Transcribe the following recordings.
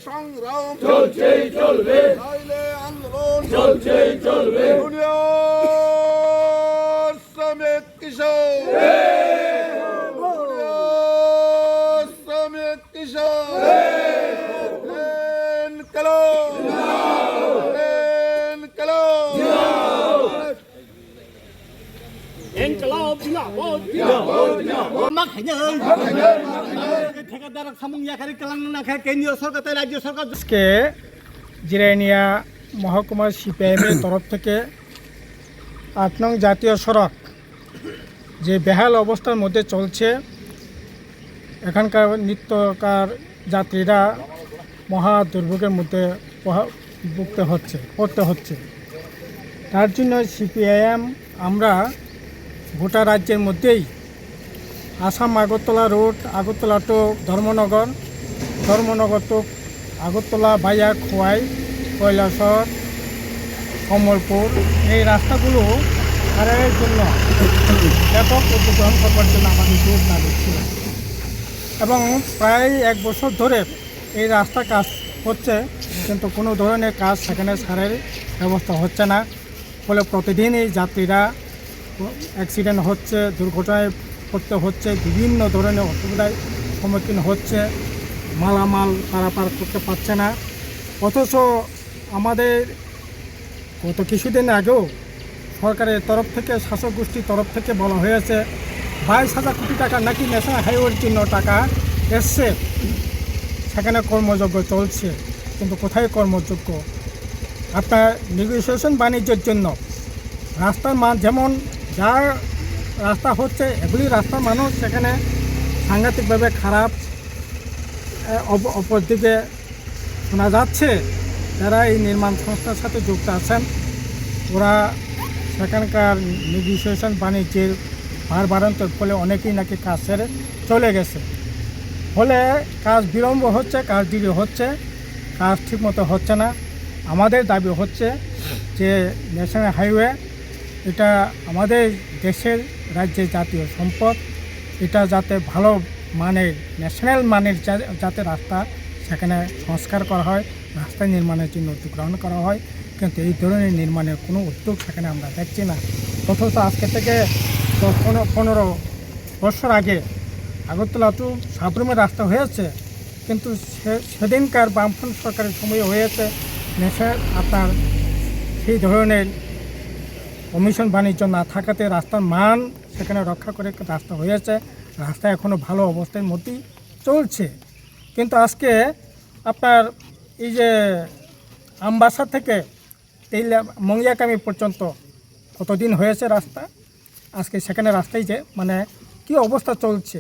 সংগ্রাম চলছেই চলবে, আন্দোলন চলছেই চলবে। শ্রমিক কিশোর শ্রমিক কিশোর কালো কালো Enkelop dinabot makanya ঠিকাদার সামুংয়াকারী কালাংনা খায় কেন্দ্রীয় সরকার রাজ্য সরকার আজকে জিরানিয়া মহকুমা সিপিআইএমের তরফ থেকে ৮ নং জাতীয় সড়ক যে বেহাল অবস্থার মধ্যে চলছে, এখানকার নিত্যকার যাত্রীরা মহা দুর্ভোগের মধ্যে পড়তে হচ্ছে। তার জন্য সিপিআইএম আমরা গোটা রাজ্যের মধ্যেই Assam Agartala road, Agartala to Dharmanagar, Dharmanagar to Agartala via Khowai, Kailashahar, Kamalpur এই রাস্তাগুলো সারাইয়ের জন্য ব্যাপক উদ্যোগ গ্রহণ করবার জন্য আমাদের জোর দাবি ছিল এবং প্রায় 1 বছর ধরে এই রাস্তা কাজ হচ্ছে, কিন্তু কোনো ধরনের কাজ সেখানে সারাইয়ের ব্যবস্থা হচ্ছে না। ফলে প্রতিদিন এই যাত্রীরা অ্যাক্সিডেন্ট হচ্ছে, দুর্ঘটনায় পড়তে হচ্ছে, বিভিন্ন ধরনের অসুবিধার সম্মুখীন হচ্ছে, মালামাল পারাপার করতে পারছে না। অথচ আমাদের গত কিছুদিন আগেও সরকারের তরফ থেকে, শাসক গোষ্ঠীর তরফ থেকে বলা হয়েছে 22,000 কোটি টাকা নাকি ন্যাশনাল হাইওয়ের জন্য টাকা এসছে, সেখানে কর্মযজ্ঞ চলছে। কিন্তু কোথায় কর্মযজ্ঞ? আপনার নেগোসিয়েশন বাণিজ্যের জন্য রাস্তার মান যেমন যা রাস্তা হচ্ছে, এগুলি রাস্তার মানুষ সেখানে সাংঘাতিকভাবে খারাপ। অপরদিকে শোনা যাচ্ছে যারা এই নির্মাণ সংস্থার সাথে যুক্ত আছেন, ওরা সেখানকার নেগোসিয়েশন বাণিজ্যের ভার বাড়ানোর ফলে অনেকেই নাকি কাজ ছেড়ে চলে গেছে। ফলে কাজ বিলম্ব হচ্ছে, কাজ দেরি হচ্ছে, কাজ ঠিকমতো হচ্ছে না। আমাদের দাবি হচ্ছে যে ন্যাশনাল হাইওয়ে এটা আমাদের দেশের রাজ্যের জাতীয় সম্পদ, এটা যাতে ভালো মানের, ন্যাশনাল মানের যাতে রাস্তা সেখানে সংস্কার করা হয়, রাস্তা নির্মাণের জন্য উদ্যোগ গ্রহণ করা হয়। কিন্তু এই ধরনের নির্মাণের কোনো উদ্যোগ সেখানে আমরা দেখছি না। অথচ আজকে থেকে 10-15 বছর আগে আগরতলা টু সাবরুমের রাস্তা হয়েছে, কিন্তু সেদিনকার বামফ্রন্ট সরকারের সময় হয়েছে আপনার সেই ধরনের কমিশন বাণিজ্য না থাকাতে রাস্তার মান সেখানে রক্ষা করে রাস্তা হয়েছে, রাস্তা এখনও ভালো অবস্থার মধ্যেই চলছে। কিন্তু আজকে আপনার এই যে আমবাসা থেকে মঙ্গিয়াকামি পর্যন্ত কতদিন হয়েছে রাস্তা, আজকে সেখানে রাস্তায় যে মানে কী অবস্থা চলছে,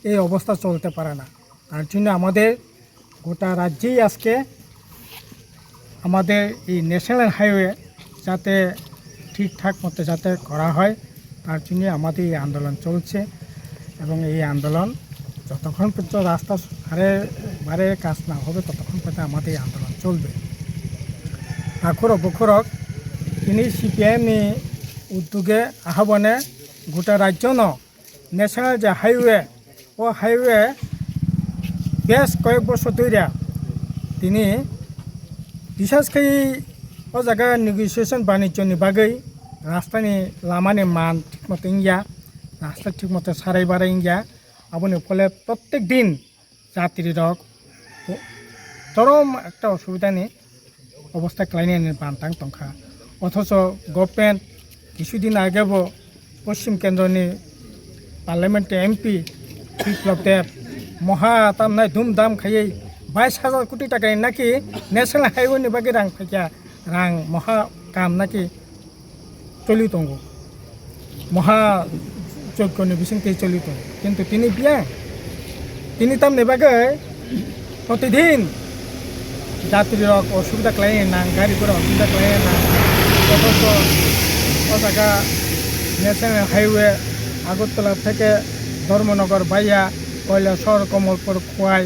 এই অবস্থা চলতে পারে না। তার জন্য আমাদের গোটা রাজ্যেই আজকে আমাদের এই ন্যাশনাল হাইওয়ে যাতে ঠিকঠাক মতো যাতে করা হয়, তার জন্য আমাদের এই আন্দোলন চলছে। এবং এই আন্দোলন যতক্ষণ পর্যন্ত রাস্তা বারে কাজ না হবে ততক্ষণ পর্যন্ত আমাদের এই আন্দোলন চলবে। ঠাকুর বখুরক তিনি সিপিআইএম উদ্যোগে আহ্বানে গোটা রাজ্য ন্যাশনাল যে হাইওয়ে ও হাইওয়ে বেশ কয়েক বছর ধরে তিনি বিশেষ করে ও জায়গায় নেগোসিয়েশন বাণিজ্যनि বাগै রাস্তাनि লামাनि মান ঠিকমতো ইংয়া, রাস্তা ঠিকমতো সারাই বারাই ইংয়া, আপনি ফলে প্রত্যেক দিন যাত্রীরা চরম একটা অসুবিধা নিয়ে অবস্থা ক্লাইনিয়ানের বান্তাং টংখা। অথচ গভর্নমেন্ট কিছুদিন আগেও পশ্চিম কেন্দ্রनि পার্লামেন্টে এমপি বিপ্লব দেব মহা তামনায় ধুমধাম খাইयै 22,000 কোটি টাকায় নাকি ন্যাশনাল হাইওয়েनि बागै रां फैया रां महा काम नाकि चलि दङ महा यज्ञनि बिसिंथि चलि दङ। किन्तु তিনি तामनि बागै प्रतिदिन যাত্রীরা অসুবিধা ক্লাইনে না, গাড়ি ঘোড়া অসুবিধা ক্লাইনে না। অথচ ও জায়গা ন্যাশনাল হাইওয়ে আগরতলা থেকে ধর্মনগর বাইয়া কয়লা শহর কমলপুর খোয়াই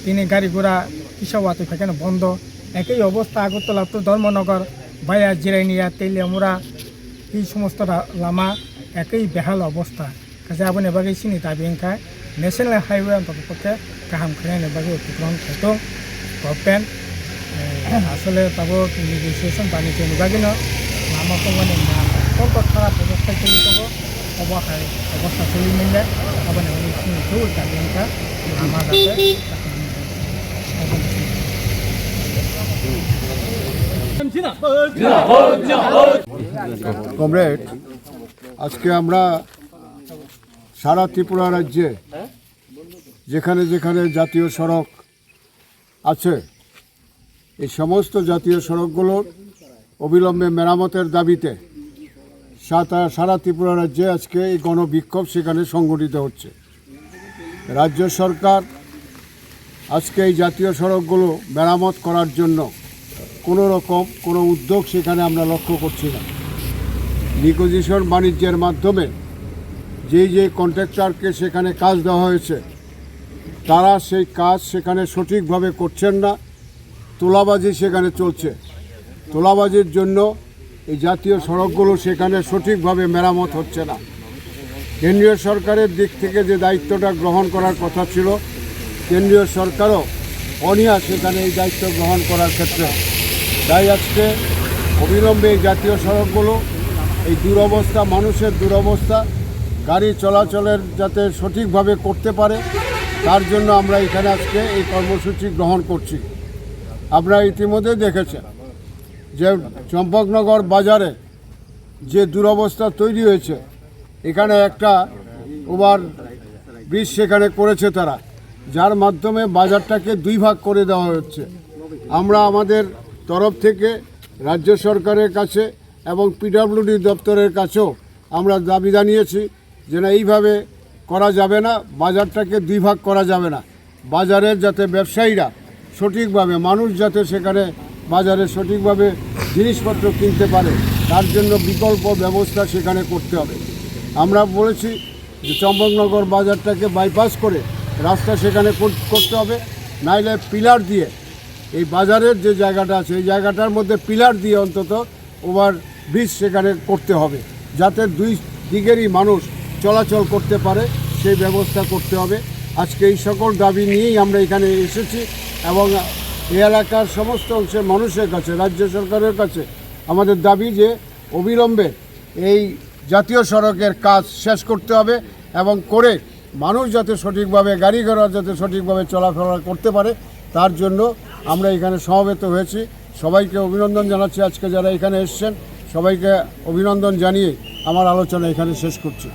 তিনি গাড়ি ঘোড়া কিসব আছে সেখানে বন্ধ। একই অবস্থা আগরতলা তো ধর্মনগর ভাইয়া জিরাইনিয়া তেলিয়ামুড়া এই সমস্ত লামা একই বেহাল অবস্থা কাজে আপনি এবারে চিনি দাবি খায় ন্যাশনাল হাইওয়ে অন্তত পক্ষে গাহাम খাই এবারে অতিক্রম খেতো গভর্নমেন্ট আসলে তাবো নেগোসিয়েশন বানিয়ে নুবাগিনো লামাखौ মানে অত্যন্ত খারাপ অবস্থা চলি থাকো অবস্থা চলি মিললে আপনি চিনি জোর দাবি খায় লামা যাতে কমরেড, আজকে আমরা সারা ত্রিপুরা রাজ্যে যেখানে যেখানে জাতীয় সড়ক আছে এই সমস্ত জাতীয় সড়কগুলোর অবিলম্বে মেরামতের দাবিতে সারা ত্রিপুরা রাজ্যে আজকে এই গণবিক্ষোভ সেখানে সংগঠিত হচ্ছে। রাজ্য সরকার আজকে এই জাতীয় সড়কগুলো মেরামত করার জন্য কোনো রকম কোনো উদ্যোগ সেখানে আমরা লক্ষ্য করছি না। নেগোসিয়েশন বাণিজ্যের মাধ্যমে যে কন্ট্রাক্টরকে সেখানে কাজ দেওয়া হয়েছে তারা সেই কাজ সেখানে সঠিকভাবে করছেন না, তোলাবাজি সেখানে চলছে। তোলাবাজির জন্য এই জাতীয় সড়কগুলো সেখানে সঠিকভাবে মেরামত হচ্ছে না। কেন্দ্রীয় সরকারের দিক থেকে যে দায়িত্বটা গ্রহণ করার কথা ছিল, কেন্দ্রীয় সরকারও অনীহা সেখানে এই দায়িত্ব গ্রহণ করার ক্ষেত্রে। তাই আজকে অবিলম্বে এই জাতীয় সড়কগুলো এই দুরবস্থা, মানুষের দুরবস্থা, গাড়ি চলাচলের যাতে সঠিকভাবে করতে পারে তার জন্য আমরা এখানে আজকে এই কর্মসূচি গ্রহণ করছি। আপনারা ইতিমধ্যে দেখেছেন যে চম্পকনগর বাজারে যে দুরবস্থা তৈরি হয়েছে, এখানে একটা ওভার ব্রিজ সেখানে করেছে তারা, যার মাধ্যমে বাজারটাকে দুই ভাগ করে দেওয়া হচ্ছে। আমরা আমাদের তরফ থেকে রাজ্য সরকারের কাছে এবং পিডব্লিউডি দপ্তরের কাছেও আমরা দাবি জানিয়েছি যে না, এইভাবে করা যাবে না, বাজারটাকে দুই ভাগ করা যাবে না। বাজারের যাতে ব্যবসায়ীরা সঠিকভাবে, মানুষ যাতে সেখানে বাজারে সঠিকভাবে জিনিসপত্র কিনতে পারে তার জন্য বিকল্প ব্যবস্থা সেখানে করতে হবে। আমরা বলেছি যে চম্পকনগর বাজারটাকে বাইপাস করে রাস্তা সেখানে করতে হবে, নাইলে পিলার দিয়ে এই বাজারের যে জায়গাটা আছে এই জায়গাটার মধ্যে পিলার দিয়ে অন্তত ওভার ব্রিজ সেখানে করতে হবে, যাতে দুই দিকেরই মানুষ চলাচল করতে পারে সেই ব্যবস্থা করতে হবে। আজকে এই সকল দাবি নিয়েই আমরা এখানে এসেছি এবং এই এলাকার সমস্ত অংশের মানুষের কাছে, রাজ্য সরকারের কাছে আমাদের দাবি যে অবিলম্বে এই জাতীয় সড়কের কাজ শেষ করতে হবে এবং করে মানুষ যাতে সঠিকভাবে, গাড়ি ঘোড়া যাতে সঠিকভাবে চলাফেরা করতে পারে তার জন্য আমরা এখানে সমবেত হয়েছি। সবাইকে অভিনন্দন জানাচ্ছি। আজকে যারা এখানে এসেছেন সবাইকে অভিনন্দন জানিয়ে আমার আলোচনা এখানে শেষ করছি।